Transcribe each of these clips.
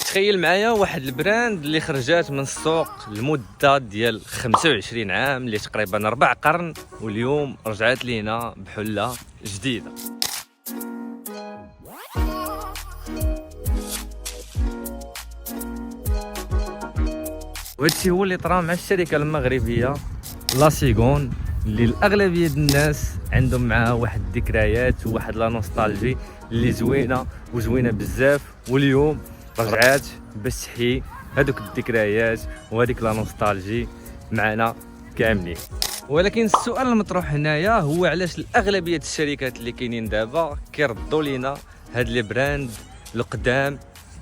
تخيل معايا واحد البراند اللي خرجات من السوق لمده ديال 25 عام اللي تقريبا 4 قرن، واليوم رجعت لينا بحله جديده. وهادشي هو اللي طرا مع الشركه المغربيه لاسيغون، اللي الاغلبيه ديال الناس عندهم معها واحد الذكريات وواحد لا نوستالجي اللي زوينه بزاف، واليوم رجعات باش تحيي هذوك الذكريات وهذيك لا نوستالجي معنا كاملين. ولكن السؤال المطروح هنايا هو علاش الاغلبيه الشركات اللي كاينين دابا كيردوا لينا هاد لي براند القدام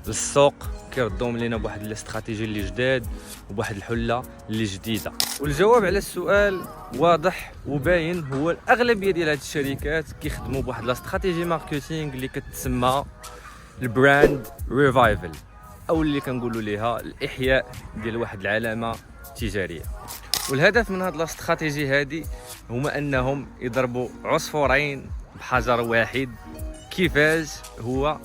للسوق، كيردوهم لينا بواحد الاستراتيجي اللي جداد وبواحد الحله اللي جديده. والجواب على السؤال واضح وباين، هو الاغلبيه ديال هاد الشركات كيخدموا بواحد الاستراتيجي ماركتينغ اللي كتسمى البراند ريفايفل، او اللي كنقولوا ليها الاحياء ديال واحد العلامه تجاريه. والهدف من هاد الاستراتيجي هادي هما انهم يضربوا عصفورين بحجر واحد. كيفاش؟ هو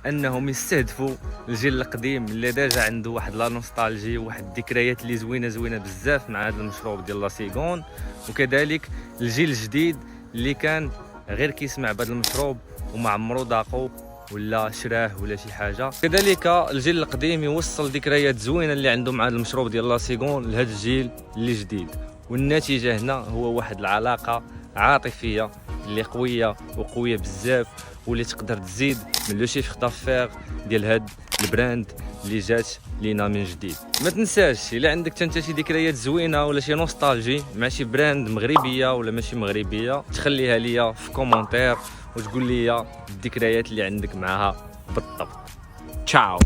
انهم يستهدفوا الجيل القديم اللي ديجا عنده واحد لا نوستالجي وواحد الذكريات اللي زوينه بزاف مع هذا المشروب ديال لاسيغون، وكذلك الجيل الجديد اللي كان غير كيسمع بهذا المشروب وما عمرو ذاقو ولا شراه ولا شي حاجه. كذلك الجيل القديم يوصل ذكريات زوينه اللي عنده مع هذا المشروب ديال لاسيغون لهذا الجيل اللي جديد، والنتيجه هنا هو واحد العلاقه عاطفيه اللي قويه بزاف، واللي تقدر تزيد من لو شيفر دافير ديال هاد البراند اللي جات لينا من جديد. ما تنساش الا عندك انت شي ذكريات زوينه ولا شي نوستالجي مع شي براند مغربيه ولا ماشي مغربيه، تخليها ليا في كومونتير وتقول لي الذكريات اللي عندك معها بالضبط. تشاو.